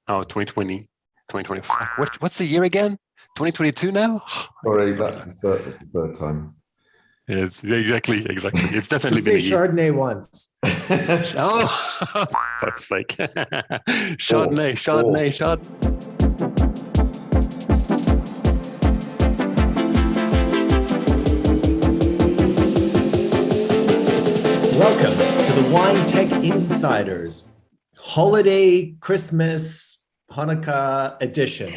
Oh, 2020, 2025. What's the year again? 2022 now? Sorry, that's the third time. Yes, yeah, exactly. It's definitely Just been say a year. Chardonnay once. Oh, fuck's sake. Four, Chardonnay, four. Chardonnay, Chard. Welcome to the Wine Tech Insiders Holiday Christmas Hanukkah edition.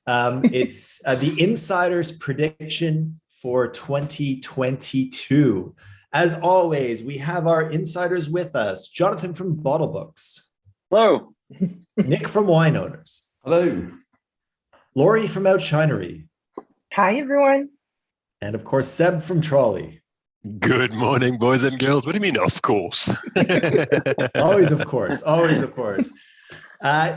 It's the Insiders prediction for 2022. As always, we have our insiders with us. Jonathan from Bottlebooks. Hello. Nick from Wine Owners. Hello. Laurie from Oushinery. Hi, everyone. And of course, Seb from Troly. Good morning, boys and girls. What do you mean, of course? Always, of course. Always, of course.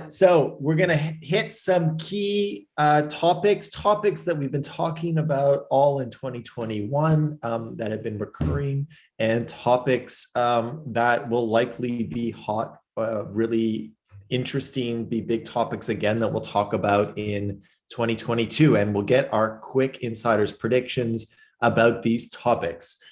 So we're going to hit some key topics that we've been talking about all in 2021 that have been recurring, and topics that will likely be hot, really interesting, be big topics again that we'll talk about in 2022. And we'll get our quick insiders predictions about these topics.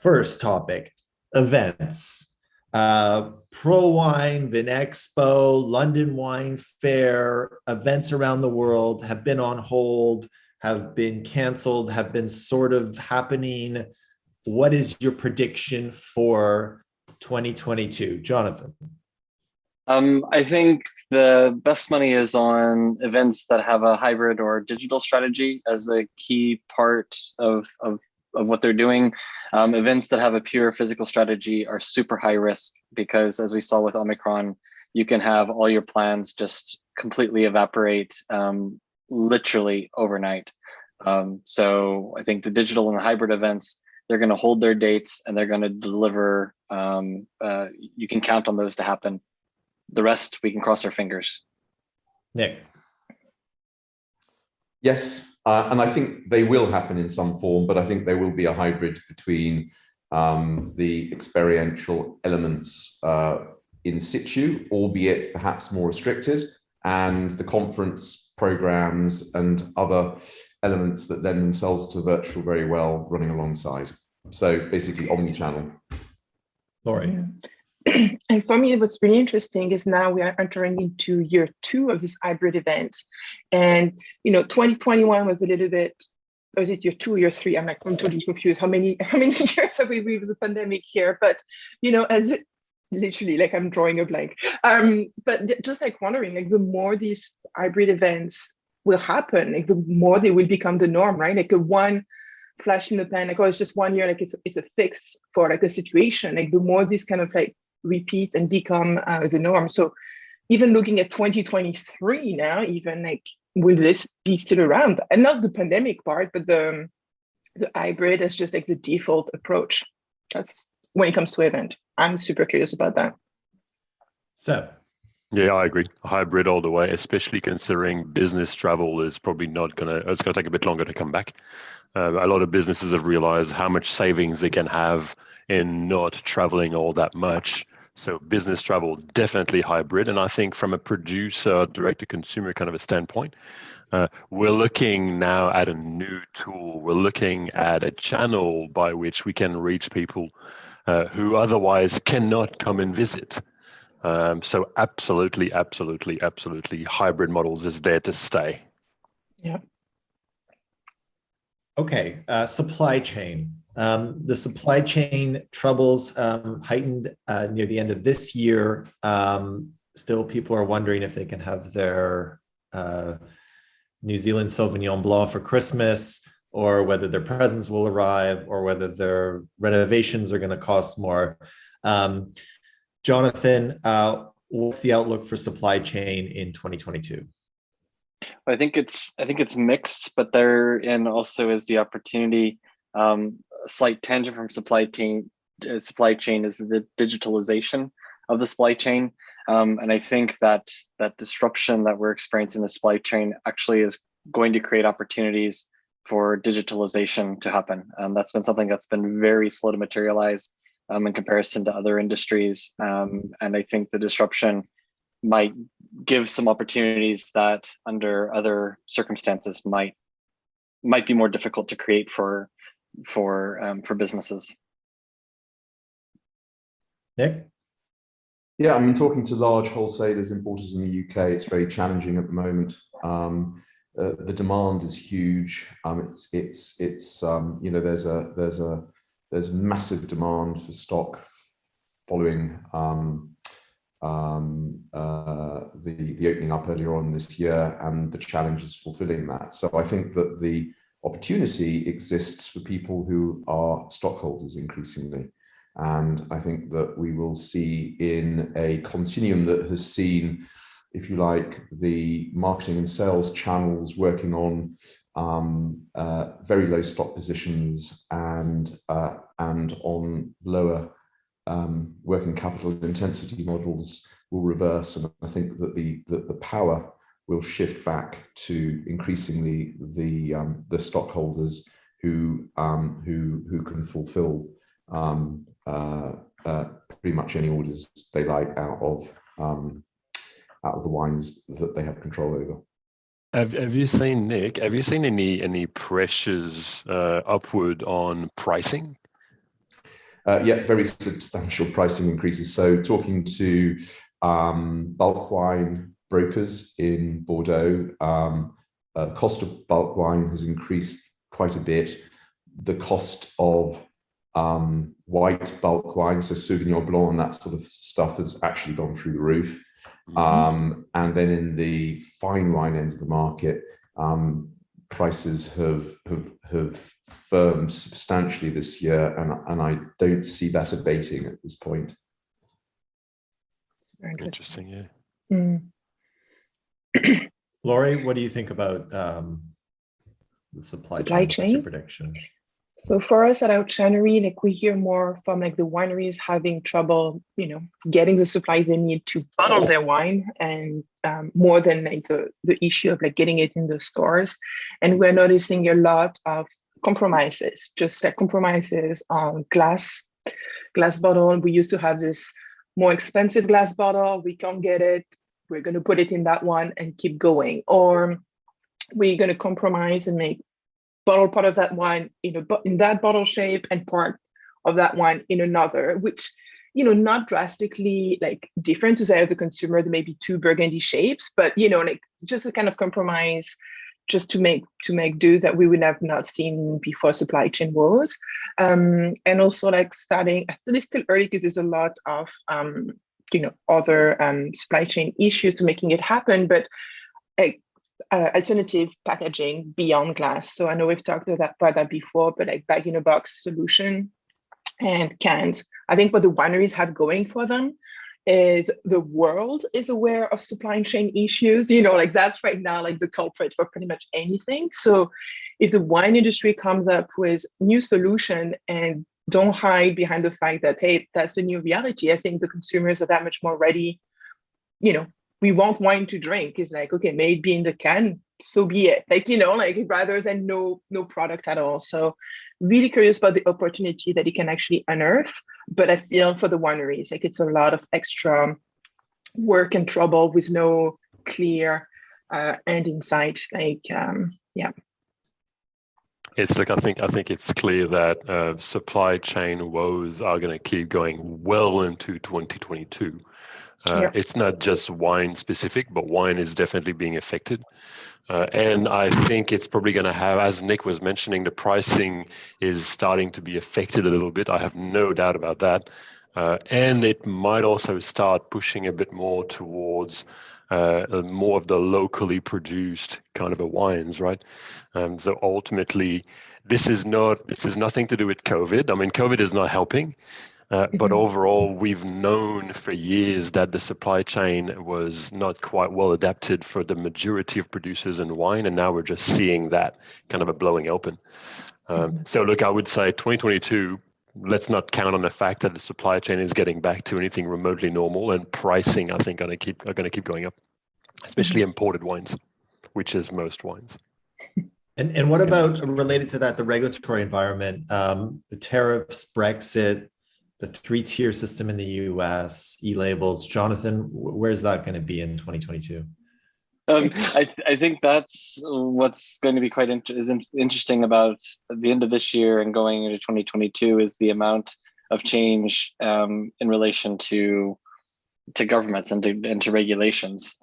First topic, events. Pro Wine, Vinexpo, London Wine Fair, events around the world have been on hold, have been canceled, have been sort of happening. What is your prediction for 2022? Jonathan? I think the best money is on events that have a hybrid or digital strategy as a key part of what they're doing. Events that have a pure physical strategy are super high risk because, as we saw with Omicron, you can have all your plans just completely evaporate literally overnight. So I think the digital and the hybrid events, they're going to hold their dates and they're going to deliver. You can count on those to happen. The rest, we can cross our fingers. Nick? Yes, and I think they will happen in some form, but I think there will be a hybrid between the experiential elements in situ, albeit perhaps more restricted, and the conference programs and other elements that lend themselves to virtual very well running alongside. So basically omni-channel. Laurie? And for me, what's really interesting is now we are entering into year 2 of this hybrid event. And, 2021 was a little bit, was it year 2 or year 3? I'm totally confused. How many years have we lived with the pandemic here? But, as it literally, like I'm drawing a blank. But just like wondering, like the more these hybrid events will happen, like the more they will become the norm, right? Like a one flash in the pan, like, oh, it's just 1 year, like it's a fix for like a situation. Like the more this kind of like repeat and become the norm. So even looking at 2023 now, even like, will this be still around? And not the pandemic part, but the hybrid is just like the default approach. That's when it comes to event. I'm super curious about that. Seb? Yeah, I agree. Hybrid all the way, especially considering business travel is probably not it's going to take a bit longer to come back. A lot of businesses have realized how much savings they can have in not traveling all that much. So business travel, definitely hybrid. And I think from a producer, direct to consumer kind of a standpoint, we're looking now at a new tool. We're looking at a channel by which we can reach people who otherwise cannot come and visit. So absolutely, hybrid models is there to stay. Yeah. Okay, supply chain. The supply chain troubles heightened near the end of this year. Still, people are wondering if they can have their New Zealand Sauvignon Blanc for Christmas, or whether their presents will arrive, or whether their renovations are going to cost more. Jonathan, what's the outlook for supply chain in 2022? I think it's mixed, but therein also is the opportunity. A slight tangent from supply chain is the digitalization of the supply chain, and I think that disruption that we're experiencing in the supply chain actually is going to create opportunities for digitalization to happen. That's been something that's been very slow to materialize in comparison to other industries, and I think the disruption might give some opportunities that under other circumstances might be more difficult to create for businesses. Nick? Yeah, I mean, talking to large wholesalers, importers in the UK, it's very challenging at the moment. The demand is huge. You know, there's massive demand for stock following the opening up earlier on this year, and the challenge is fulfilling that. So I think that the opportunity exists for people who are stockholders increasingly. And I think that we will see in a continuum that has seen, if you like, the marketing and sales channels working on very low stock positions and on lower working capital intensity models will reverse. And I think that the power will shift back to increasingly the stockholders who can fulfill pretty much any orders they like out of the wines that they have control over. Have you seen, Nick? Have you seen any pressures upward on pricing? Yeah, very substantial pricing increases. So talking to bulk wine brokers in Bordeaux, cost of bulk wine has increased quite a bit. The cost of white bulk wine, so Sauvignon Blanc and that sort of stuff, has actually gone through the roof. And then in the fine wine end of the market, prices have firmed substantially this year, and I don't see that abating at this point. Very Interesting, yeah. Laurie, what do you think about the supply chain? What's your prediction? So for us at Oushinery, like we hear more from like the wineries having trouble, you know, getting the supplies they need to bottle their wine, and more than like the issue of like getting it in the stores. And we're noticing a lot of compromises, just like compromises on glass bottle. We used to have this more expensive glass bottle. We can't get it. We're going to put it in that one and keep going. Or we're going to compromise and make bottle part of that wine in that bottle shape and part of that wine in another, which, you know, not drastically like different to say the consumer. There may be two burgundy shapes, but, you know, like just a kind of compromise just to make do that we would have not seen before supply chain woes. And also like it's still early because there's a lot of, you know, other supply chain issues to making it happen, but alternative packaging beyond glass. So I know we've talked about that before, but like bag-in-a-box solution and cans. I think what the wineries have going for them is the world is aware of supply chain issues. You know, like that's right now like the culprit for pretty much anything. So if the wine industry comes up with new solution and don't hide behind the fact that, hey, that's the new reality, I think the consumers are that much more ready. You know, we want wine to drink. It's like, okay, may it be in the can, so be it. Like, you know, like rather than no product at all. So really curious about the opportunity that it can actually unearth. But I feel for the wineries, like it's a lot of extra work and trouble with no clear end in sight. Like, yeah. It's like I think it's clear that supply chain woes are going to keep going well into 2022. It's not just wine specific, but wine is definitely being affected. And I think it's probably going to have, as Nick was mentioning, the pricing is starting to be affected a little bit. I have no doubt about that. And it might also start pushing a bit more towards more of the locally produced kind of a wines, right? So ultimately, this is nothing to do with COVID. I mean, COVID is not helping. But overall, we've known for years that the supply chain was not quite well adapted for the majority of producers in wine, and now we're just seeing that kind of a blowing open. So look, I would say 2022, let's not count on the fact that the supply chain is getting back to anything remotely normal, and pricing, I think, are going to keep going up, especially imported wines, which is most wines. And what about related to that, the regulatory environment, the tariffs, Brexit? the 3-tier system in the US, e-labels. Jonathan, where's that going to be in 2022? I think that's what's going to be quite interesting about the end of this year and going into 2022 is the amount of change in relation to governments and to regulations.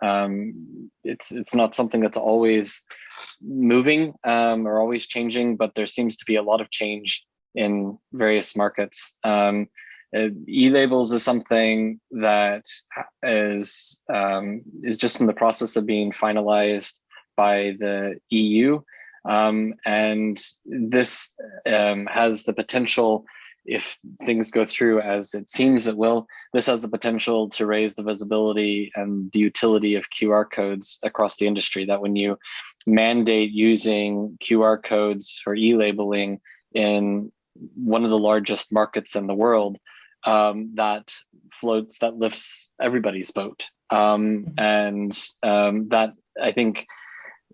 It's not something that's always moving or always changing, but there seems to be a lot of change in various markets. E-labels is something that is just in the process of being finalized by the EU, and this has the potential, if things go through as it seems it will, this has the potential to raise the visibility and the utility of QR codes across the industry. That when you mandate using QR codes for e-labeling in one of the largest markets in the world, that lifts everybody's boat. And that, I think,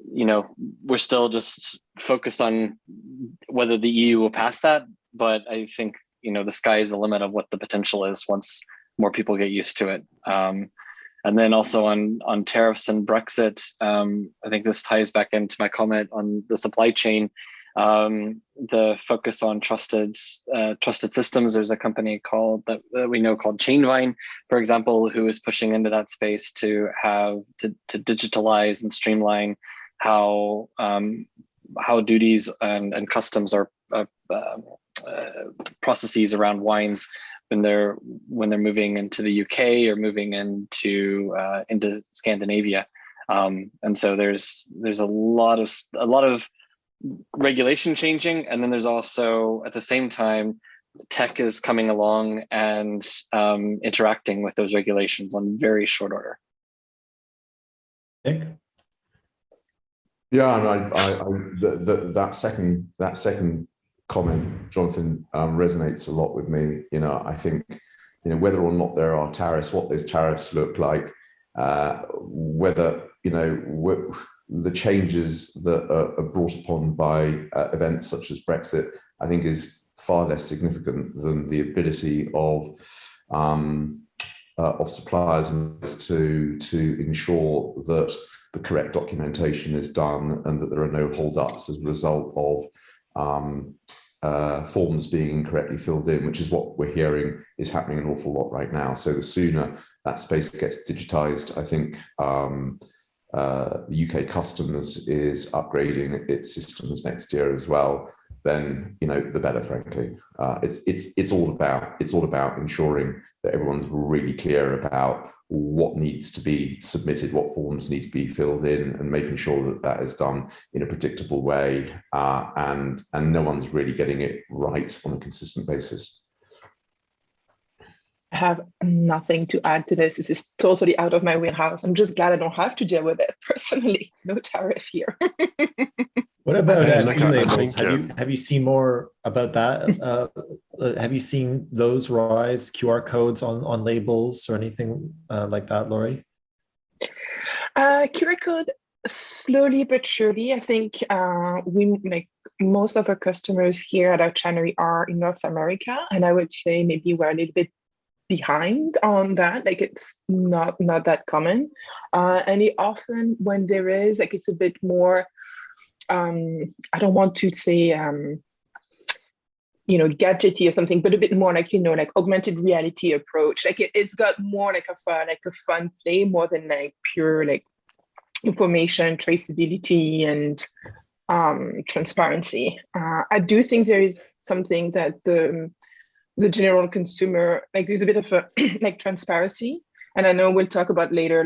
we're still just focused on whether the EU will pass that, but I think, the sky is the limit of what the potential is once more people get used to it. And then also on tariffs and Brexit, I think this ties back into my comment on the supply chain. The focus on trusted systems. There's a company that we know called Chainvine, for example, who is pushing into that space to digitalize and streamline how duties and customs are processes around wines when they're moving into the UK or moving into Scandinavia. And so there's a lot of regulation changing, and then there's also at the same time tech is coming along and interacting with those regulations on very short order. Nick? Yeah, and that second comment, Jonathan, resonates a lot with me. I think whether or not there are tariffs, what those tariffs look like, whether the changes that are brought upon by events such as Brexit, I think is far less significant than the ability of suppliers to ensure that the correct documentation is done and that there are no hold-ups as a result of forms being incorrectly filled in, which is what we're hearing is happening an awful lot right now. So the sooner that space gets digitized, I think UK Customs is upgrading its systems next year as well, then the better, frankly. It's all about ensuring that everyone's really clear about what needs to be submitted, what forms need to be filled in, and making sure that that is done in a predictable way, and no one's really getting it right on a consistent basis. I have nothing to add to this. This is totally out of my wheelhouse. I'm just glad I don't have to deal with it personally. No tariff here. What about e-labels? think, Have you seen more about that? Have you seen those rise, QR codes on labels or anything like that, Laurie? QR code, slowly but surely. I think most of our customers here at Oushinery are in North America, and I would say maybe we're a little bit behind on that. It's not that common, and often when there is, it's a bit more. I don't want to say gadgety or something, but a bit more augmented reality approach. It's got more a fun play more than pure information traceability and transparency. I do think there is something that the general consumer, there's a bit of a transparency, and I know we'll talk about later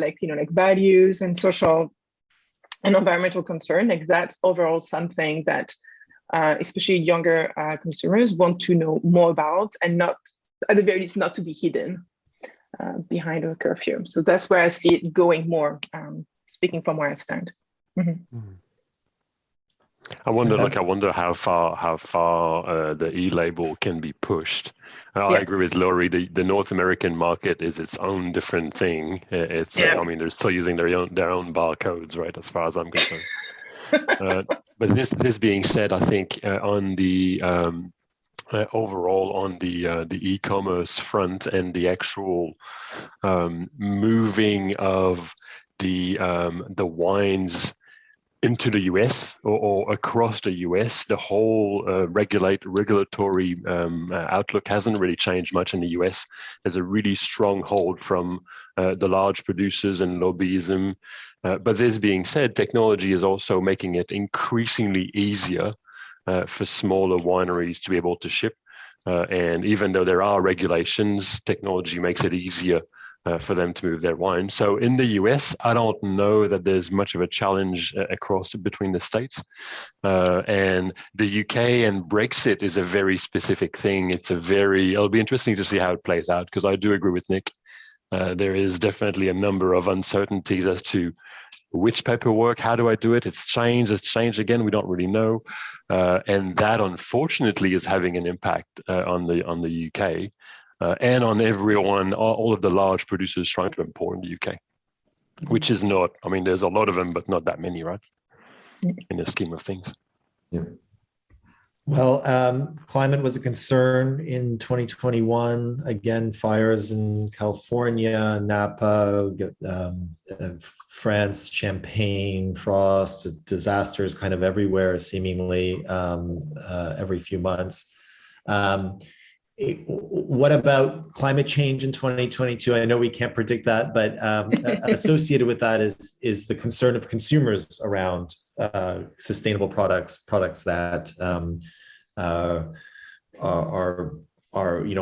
values and social and environmental concern. That's overall something that especially younger consumers want to know more about, and not, at the very least, not to be hidden behind a curfew. So that's where I see it going more, speaking from where I stand. Mm-hmm. I wonder how far the e-label can be pushed. I agree with Laurie. The North American market is its own different thing. They're still using their own barcodes, right? As far as I'm concerned. But this being said, I think on the overall on the e-commerce front and the actual moving of the wines into the US or across the US. The whole regulatory outlook hasn't really changed much in the US. There's a really strong hold from the large producers and lobbyism. But this being said, technology is also making it increasingly easier for smaller wineries to be able to ship. And even though there are regulations, technology makes it easier for them to move their wine. So in the US, I don't know that there's much of a challenge between the states. And the UK and Brexit is a very specific thing. It'll be interesting to see how it plays out, because I do agree with Nick. There is definitely a number of uncertainties as to which paperwork, how do I do it? It's changed again, we don't really know. And that unfortunately is having an impact on the UK. And on everyone, all of the large producers trying to import in the UK, which is not, I mean, there's a lot of them, but not that many, right? In the scheme of things. Yeah. Well, climate was a concern in 2021. Again, fires in California, Napa, France, Champagne, frost, disasters kind of everywhere, seemingly every few months. What about climate change in 2022? I know we can't predict that, but associated with that is the concern of consumers around sustainable products that are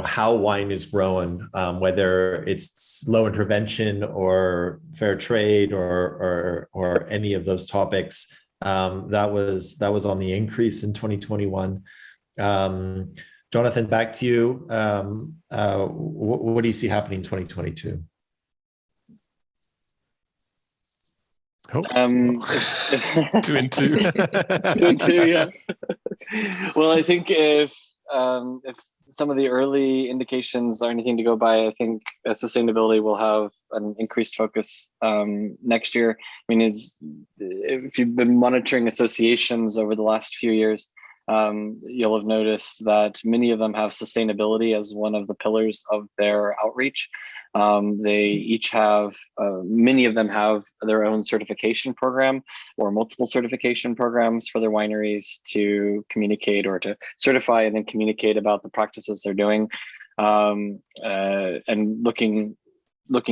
how wine is grown, whether it's low intervention or fair trade or any of those topics. That was on the increase in 2021. Jonathan, back to you. What do you see happening in 2022? Oh. 2 and 2. 2 and 2, yeah. Well, I think if some of the early indications are anything to go by, I think sustainability will have an increased focus next year. I mean, if you've been monitoring associations over the last few years, you'll have noticed that many of them have sustainability as one of the pillars of their outreach. They each have, many of them have their own certification program or multiple certification programs for their wineries to communicate or to certify and then communicate about the practices they're doing. And looking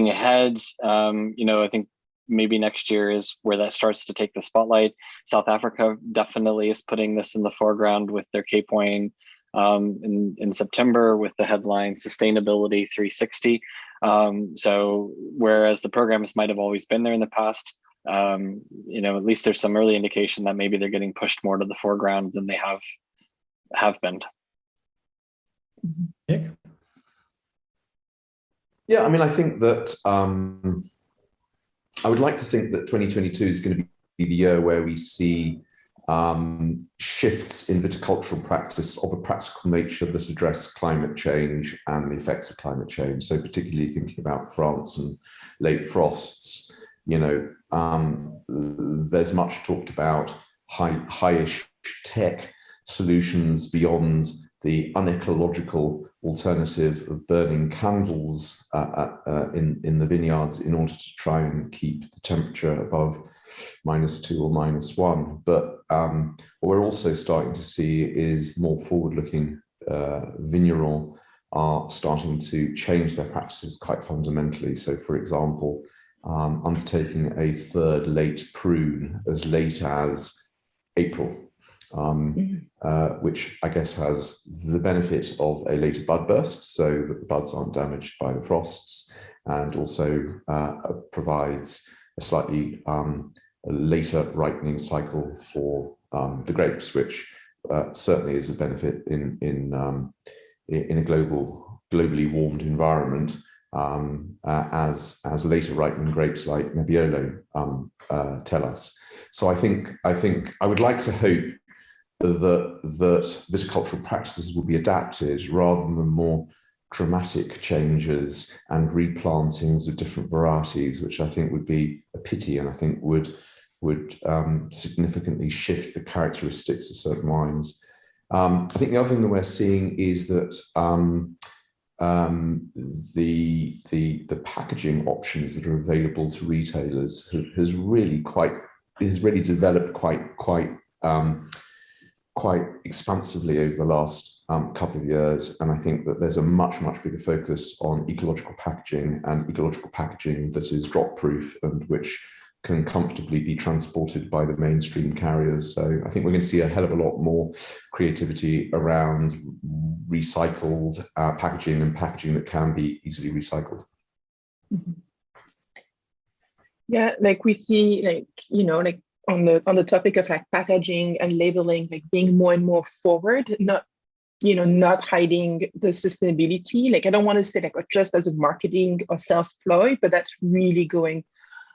ahead, I think maybe next year is where that starts to take the spotlight. South Africa definitely is putting this in the foreground with their Cape Wine in September with the headline Sustainability 360. So whereas the programs might have always been there in the past, at least there's some early indication that maybe they're getting pushed more to the foreground than they have been. Nick? Yeah, I mean, I think that I would like to think that 2022 is going to be the year where we see shifts in viticultural practice of a practical nature that address climate change and the effects of climate change. So particularly thinking about France and late frosts, there's much talked about high-ish tech solutions beyond the unecological alternative of burning candles in the vineyards in order to try and keep the temperature above -2 or -1. But what we're also starting to see is more forward-looking vigneron are starting to change their practices quite fundamentally. So, for example, undertaking a third late prune as late as April, which I guess has the benefit of a later bud burst, so that the buds aren't damaged by the frosts, and also provides a slightly later ripening cycle for the grapes, which certainly is a benefit in a globally warmed environment, as later ripening grapes like Nebbiolo tell us. So I think I would like to hope that viticultural practices will be adapted rather than more dramatic changes and replantings of different varieties, which I think would be a pity, and I think would significantly shift the characteristics of certain wines. I think the other thing that we're seeing is that the packaging options that are available to retailers has really developed quite expansively over the last couple of years. And I think that there's a much bigger focus on ecological packaging that is drop proof and which can comfortably be transported by the mainstream carriers. So I think we're going to see a hell of a lot more creativity around recycled packaging and packaging that can be easily recycled. Yeah, like we see, like, you know, like on the topic of like packaging and labeling, like being more and more forward, not hiding the sustainability. Like I don't want to say like just as a marketing or sales ploy, but that's really going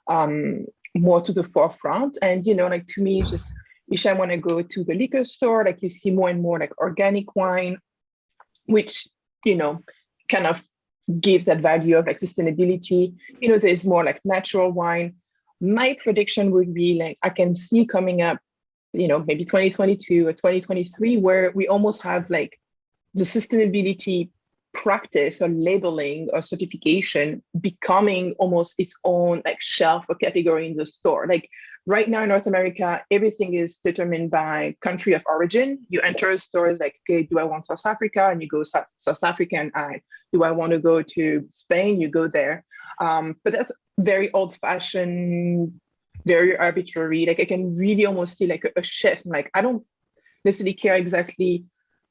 more to the forefront. And, you know, like to me, it's just, if I want to go to the liquor store, like you see more and more like organic wine, which, you know, kind of gives that value of like sustainability. You know, there's more like natural wine. My prediction would be like, I can see coming up, you know, maybe 2022 or 2023, where we almost have like the sustainability practice or labeling or certification becoming almost its own like shelf or category in the store. Like right now in North America, everything is determined by country of origin. You enter a store, it's like, okay, do I want South Africa? And you go South Africa, and do I want to go to Spain? You go there. But that's very old-fashioned, very arbitrary. Like I can really almost see like a shift. Like I don't necessarily care exactly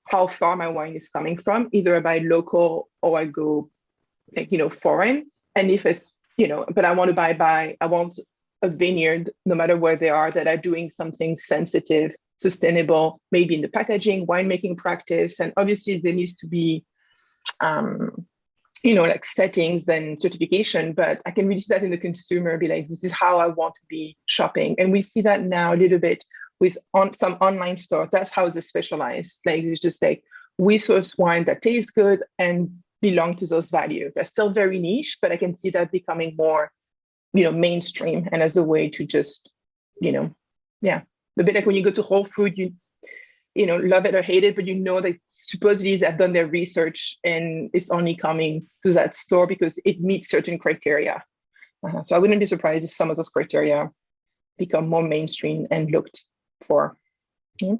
how far my wine is coming from. Either I buy local or I go like, you know, foreign. And if it's, you know, but I want to I want a vineyard, no matter where they are, that are doing something sensitive, sustainable, maybe in the packaging, winemaking practice. And obviously there needs to be, you know, like settings and certification, but I can really see that in the consumer, be like, this is how I want to be shopping. And we see that now a little bit with some online stores. That's how it's specialized. Like it's just like, we source wine that tastes good and belong to those values. They're still very niche, but I can see that becoming more, you know, mainstream, and as a way to just, you know, yeah, a bit like when you go to Whole Foods, you know, love it or hate it, but you know that supposedly they've done their research and it's only coming to that store because it meets certain criteria. So I wouldn't be surprised if some of those criteria become more mainstream and looked for. Yeah.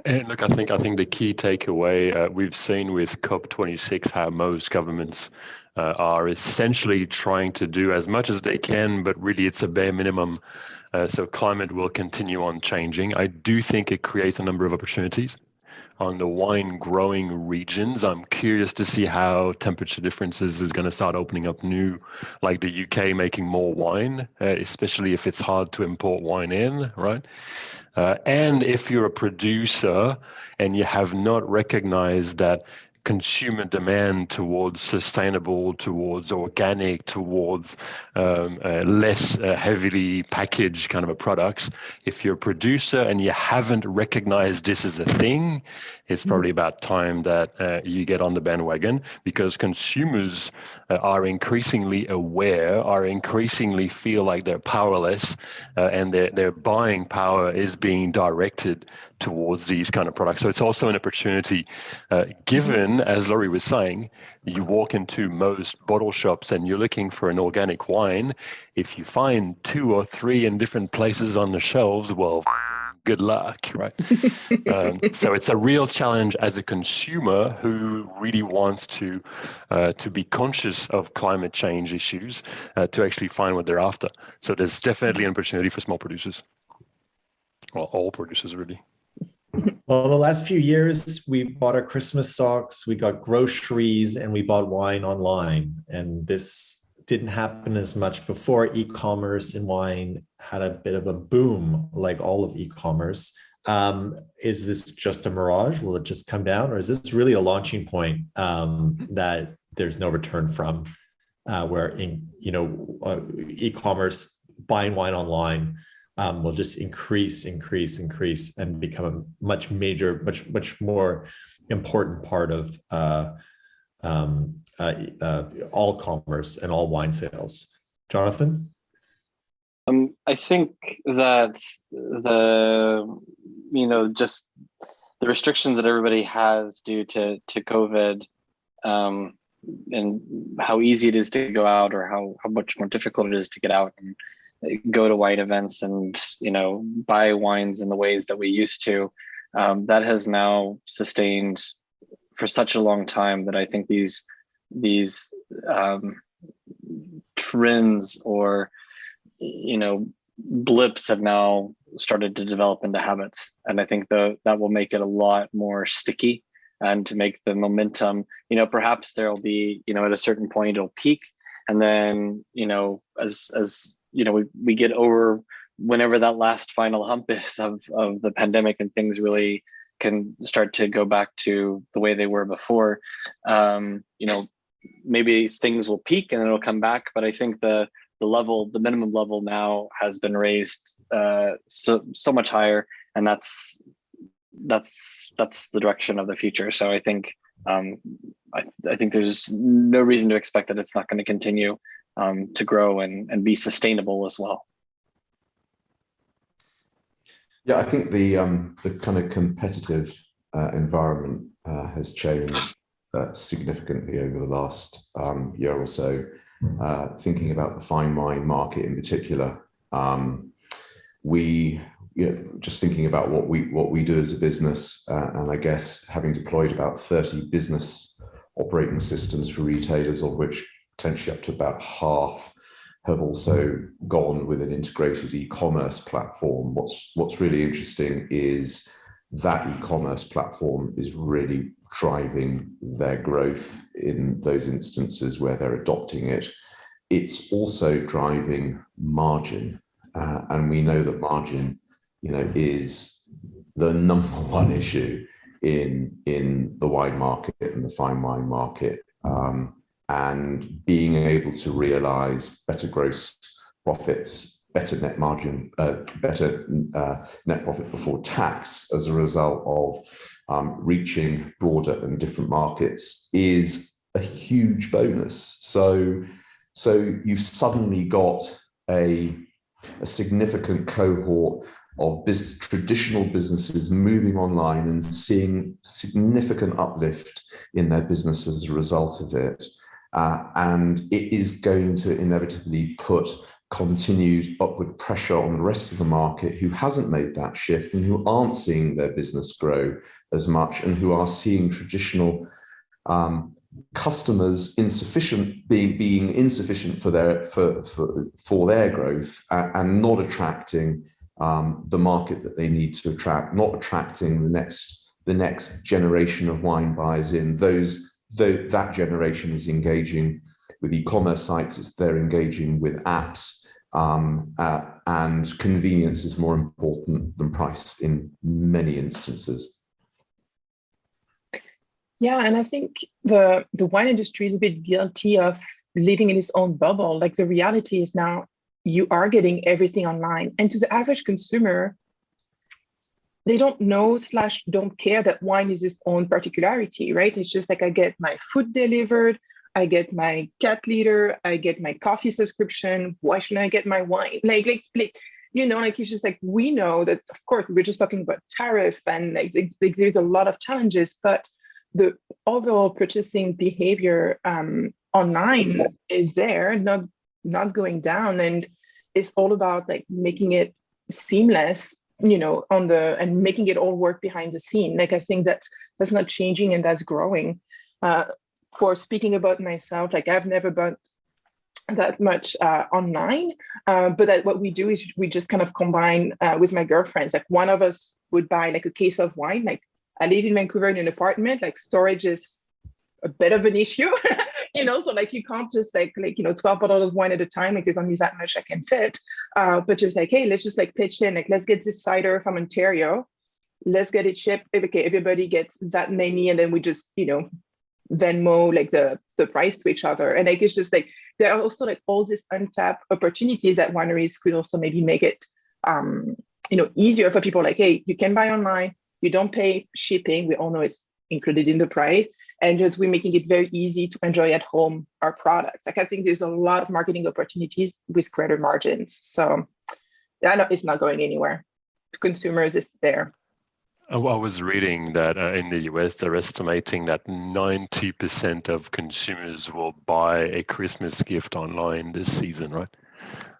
And look, I think the key takeaway we've seen with COP26 how most governments are essentially trying to do as much as they can, but really it's a bare minimum. So climate will continue on changing. I do think it creates a number of opportunities on the wine growing regions. I'm curious to see how temperature differences is going to start opening up new, like the UK making more wine, especially if it's hard to import wine in, right? And if you're a producer and you have not recognized that consumer demand towards sustainable, towards organic, towards less heavily packaged kind of a products. If you're a producer and you haven't recognized this as a thing, it's probably about time that you get on the bandwagon, because consumers are increasingly aware, are increasingly feel like they're powerless, and their buying power is being directed towards these kind of products. So it's also an opportunity, given, as Laurie was saying, you walk into most bottle shops and you're looking for an organic wine. If you find 2 or 3 in different places on the shelves, well, good luck, right? So it's a real challenge as a consumer who really wants to be conscious of climate change issues, to actually find what they're after. So there's definitely an opportunity for small producers, or all producers really. Well, the last few years, we bought our Christmas socks, we got groceries, and we bought wine online. And this didn't happen as much before. E-commerce in wine had a bit of a boom, like all of e-commerce. Is this just a mirage? Will it just come down? Or is this really a launching point that there's no return from, where e-commerce, buying wine online, will just increase and become a much more important part of all commerce and all wine sales? Jonathan? I think that just the restrictions that everybody has due to COVID, and how easy it is to go out, or how much more difficult it is to get out and go to wine events and, you know, buy wines in the ways that we used to, that has now sustained for such a long time that I think these trends, or, you know, blips have now started to develop into habits. And I think that will make it a lot more sticky, and to make the momentum, you know, perhaps there'll be, you know, at a certain point it'll peak, and then, you know, as you know, we get over whenever that last final hump is of the pandemic, and things really can start to go back to the way they were before, you know, maybe things will peak and it'll come back. But I think the minimum level now has been raised so much higher, and that's the direction of the future. So I think I think there's no reason to expect that it's not going to continue to grow and be sustainable as well. Yeah, I think the kind of competitive environment has changed significantly over the last year or so. Thinking about the fine wine market in particular, just thinking about what we do as a business, and I guess having deployed about 30 business operating systems for retailers, of which potentially up to about half have also gone with an integrated e-commerce platform. What's really interesting is that e-commerce platform is really driving their growth in those instances where they're adopting it. It's also driving margin, and we know that margin, you know, is the number one issue in the wine market and the fine wine market. And being able to realize better gross profits, better net margin, better net profit before tax as a result of reaching broader and different markets is a huge bonus. So you've suddenly got a significant cohort of traditional businesses moving online and seeing significant uplift in their business as a result of it. And it is going to inevitably put continued upward pressure on the rest of the market who hasn't made that shift and who aren't seeing their business grow as much, and who are seeing traditional customers being insufficient for their growth, and not attracting the market that they need to attract, not attracting the next generation of wine buyers in. That generation is engaging with e-commerce sites, they're engaging with apps, and convenience is more important than price in many instances. Yeah, and I think the wine industry is a bit guilty of living in its own bubble. Like, the reality is now you are getting everything online, and to the average consumer, they don't know / don't care that wine is its own particularity, right? It's just like, I get my food delivered, I get my cat litter, I get my coffee subscription. Why shouldn't I get my wine? Like, you know, like, it's just like, we know that, of course, we're just talking about tariff, and like, there's a lot of challenges, but the overall purchasing behavior online is there, not going down, and it's all about like making it seamless, you know, and making it all work behind the scene. Like, I think that's not changing, and that's growing. For speaking about myself, like, I've never bought that much online, but what we do is we just kind of combine with my girlfriends. Like, one of us would buy like a case of wine. Like, I live in Vancouver in an apartment, like, storage is a bit of an issue, you know, so like, you can't just like, you know, 12 bottles of wine at a time, like, there's only that much I can fit, but just like, hey, let's just like pitch in, like, let's get this cider from Ontario, let's get it shipped. Okay, everybody gets that many, and then we just, you know, Venmo like the price to each other. And like, it's just like, there are also like all these untapped opportunities that wineries could also maybe make it, you know, easier for people. Like, hey, you can buy online, you don't pay shipping, we all know it's included in the price, and just we're making it very easy to enjoy at home our product. Like, I think there's a lot of marketing opportunities with greater margins. So I know it's not going anywhere. Consumers is there. I was reading that in the US, they're estimating that 90% of consumers will buy a Christmas gift online this season, right?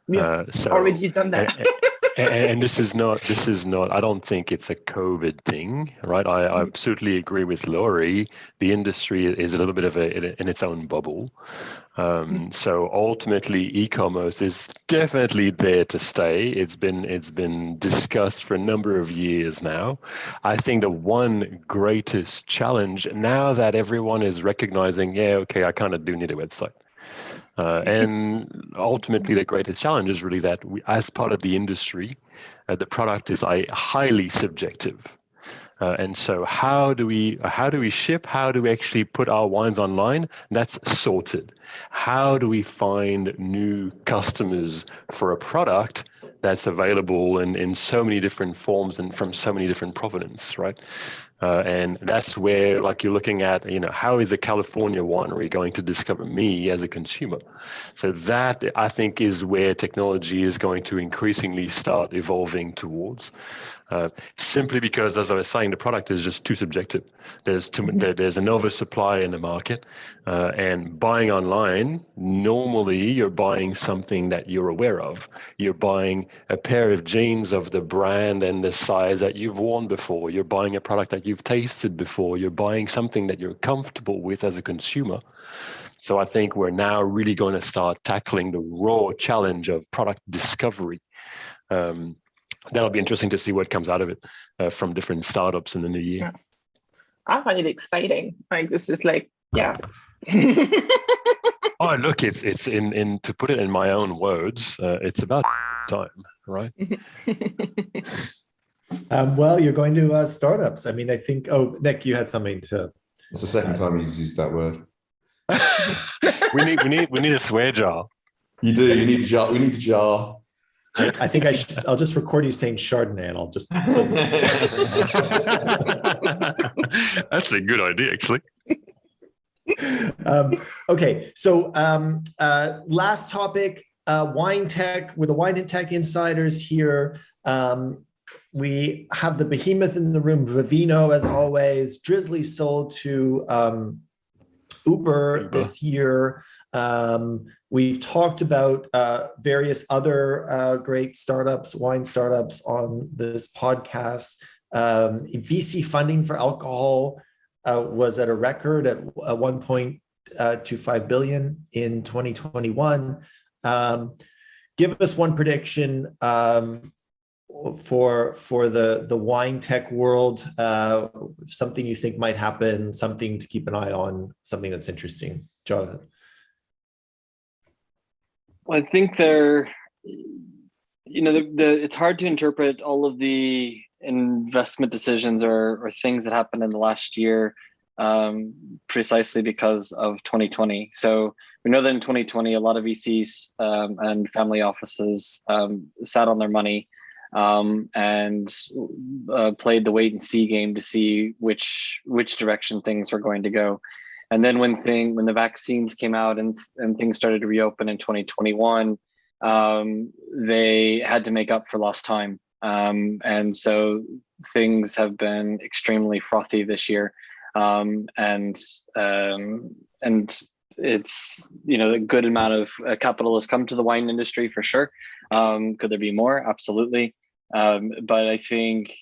Yeah, So already done that. and this is not, I don't think it's a COVID thing, right? I absolutely agree with Laurie. The industry is a little bit of in its own bubble. So ultimately, e-commerce is definitely there to stay. It's been discussed for a number of years now. I think the one greatest challenge now that everyone is recognizing, yeah, okay, I kind of do need a website. And ultimately, the greatest challenge is really that as part of the industry, the product is highly subjective. And so how do we ship? How do we actually put our wines online? That's sorted. How do we find new customers for a product that's available in so many different forms and from so many different provenance, right? And that's where, like, you're looking at, how is a California winery going to discover me as a consumer? So that, I think, is where technology is going to increasingly start evolving towards. Simply because, as I was saying, the product is just too subjective. There's an oversupply in the market, and buying online, normally you're buying something that you're aware of. You're buying a pair of jeans of the brand and the size that you've worn before. You're buying a product that you've tasted before. You're buying something that you're comfortable with as a consumer. So I think we're now really going to start tackling the raw challenge of product discovery. That'll be interesting to see what comes out of it from different startups in the new year. Yeah. I find it exciting. Like, this is like, yeah. Oh, look, it's in to put it in my own words, it's about time, right? Well, you're going to startups. I mean, I think. Oh, Nick, you had something to. It's the second time you've used that word. we need a swear jar. You do. You need a jar. We need a jar. I think I'll just record you saying Chardonnay, and I'll just. That's a good idea, actually. Okay, so last topic, wine tech. With the Wine and Tech Insiders here, we have the behemoth in the room, Vivino, as always. Drizzly sold to Uber this year. We've talked about various other great startups, wine startups on this podcast. VC funding for alcohol was at a record at 1.25 billion in 2021. Give us one prediction for the wine tech world, something you think might happen, something to keep an eye on, something that's interesting. Jonathan. Well, I think it's hard to interpret all of the investment decisions or things that happened in the last year precisely because of 2020. So we know that in 2020, a lot of VCs and family offices sat on their money and played the wait and see game to see which direction things were going to go. And then when the vaccines came out and things started to reopen in 2021, they had to make up for lost time. And so things have been extremely frothy this year. And it's, a good amount of capital has come to the wine industry for sure. Could there be more? Absolutely. But I think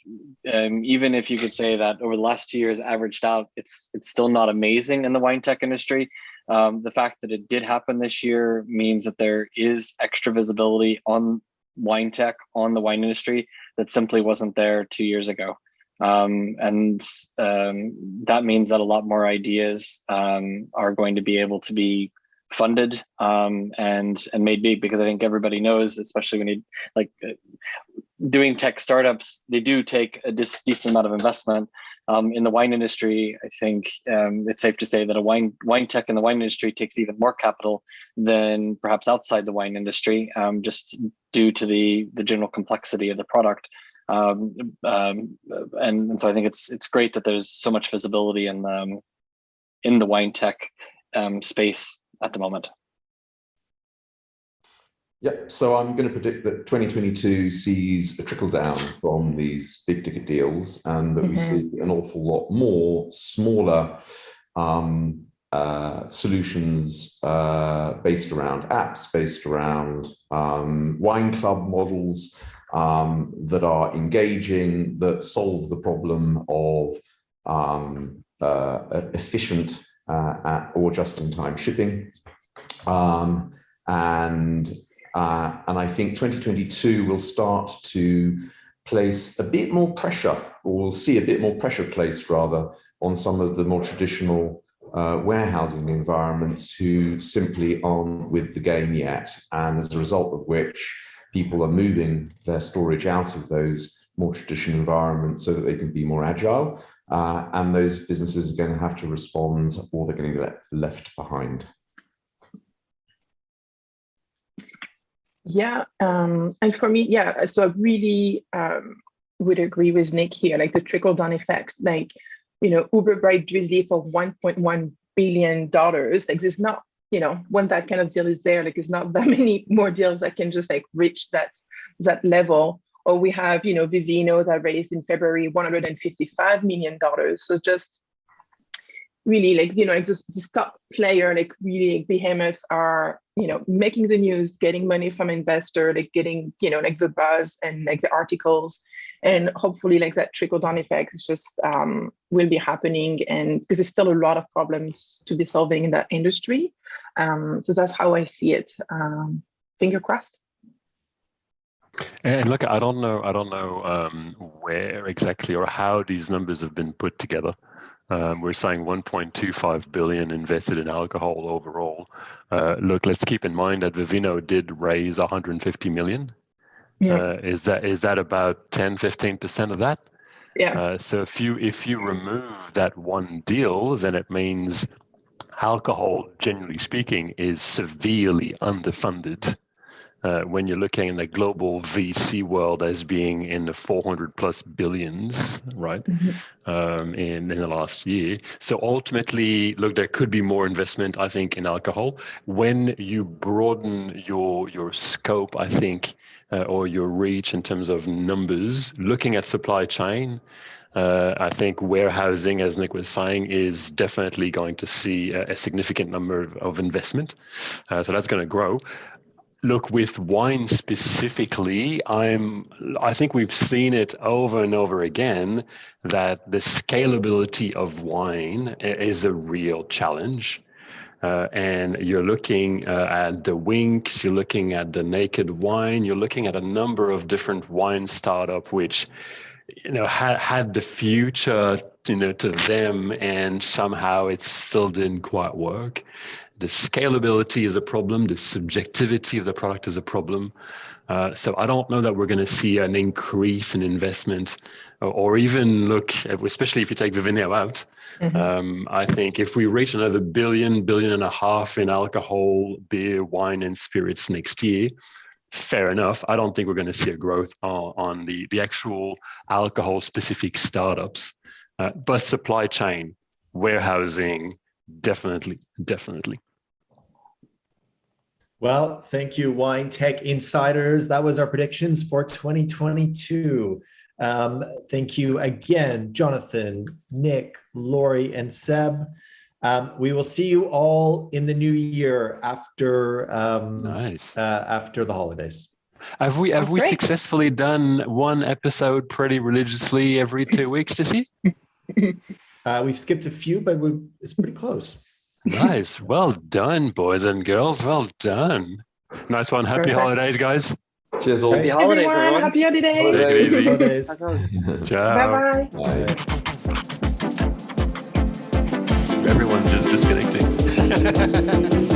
even if you could say that over the last 2 years averaged out, it's still not amazing in the wine tech industry. The fact that it did happen this year means that there is extra visibility on wine tech, on the wine industry, that simply wasn't there 2 years ago. And that means that a lot more ideas are going to be able to be funded and made big, because I think everybody knows, especially when you doing tech startups, they do take a decent amount of investment. In the wine industry, I think it's safe to say that a wine tech in the wine industry takes even more capital than perhaps outside the wine industry, just due to the general complexity of the product. And so I think it's great that there's so much visibility in the wine tech space at the moment. Yep. So I'm going to predict that 2022 sees a trickle down from these big ticket deals, and that we see an awful lot more smaller solutions based around apps, based around wine club models that are engaging, that solve the problem of efficient or just-in-time shipping. And I think 2022 will start to place a bit more pressure, or we'll see a bit more pressure placed rather on some of the more traditional warehousing environments who simply aren't with the game yet. And as a result of which, people are moving their storage out of those more traditional environments so that they can be more agile. And those businesses are going to have to respond, or they're going to get left behind. Yeah, and for me, yeah, so I really would agree with Nick here, like the trickle-down effects, like, you know, Uber bought Drizzly for $1.1 billion. Like there's not, you know, when that kind of deal is there, like there's not that many more deals that can just like reach that level. Or we have, you know, Vivino that raised in February $155 million. So just really like, you know, like this top player, like really like behemoths are, you know, making the news, getting money from investor, like getting, you know, like the buzz and like the articles, and hopefully like that trickle down effect is just will be happening, and because there's still a lot of problems to be solving in that industry. So that's how I see it. Finger crossed. And look, I don't know where exactly or how these numbers have been put together. We're saying 1.25 billion invested in alcohol overall. Look, let's keep in mind that Vivino did raise 150 million. Yeah. Is that about 10-15% of that? Yeah. So if you remove that one deal, then it means alcohol, generally speaking, is severely underfunded. When you're looking in the global VC world as being in the 400 plus billions, right, in the last year. So ultimately, look, there could be more investment, I think, in alcohol. When you broaden your scope, I think, or your reach in terms of numbers, looking at supply chain, I think warehousing, as Nick was saying, is definitely going to see a significant number of investment. So that's going to grow. Look, with wine specifically, I think we've seen it over and over again that the scalability of wine is a real challenge. And you're looking at the Winks, you're looking at the Naked Wine, you're looking at a number of different wine startup which, you know, had the future, you know, to them, and somehow it still didn't quite work. The scalability is a problem. The subjectivity of the product is a problem. So I don't know that we're going to see an increase in investment, or even look, especially if you take Vivino out. I think if we reach another billion and a half in alcohol, beer, wine, and spirits next year, fair enough. I don't think we're going to see a growth on the actual alcohol-specific startups. But supply chain, warehousing, definitely. Well, thank you, Wine Tech Insiders. That was our predictions for 2022. Thank you again, Jonathan, Nick, Laurie, and Seb. We will see you all in the new year after after the holidays. Have we successfully done one episode pretty religiously every 2 weeks this year? We've skipped a few, but it's pretty close. Nice. Well done, boys and girls. Well done. Nice one. Happy holidays, guys. Cheers all. Happy holidays, everyone. Happy holidays. Take it easy. Ciao. Bye-bye. Bye. Everyone's just disconnecting.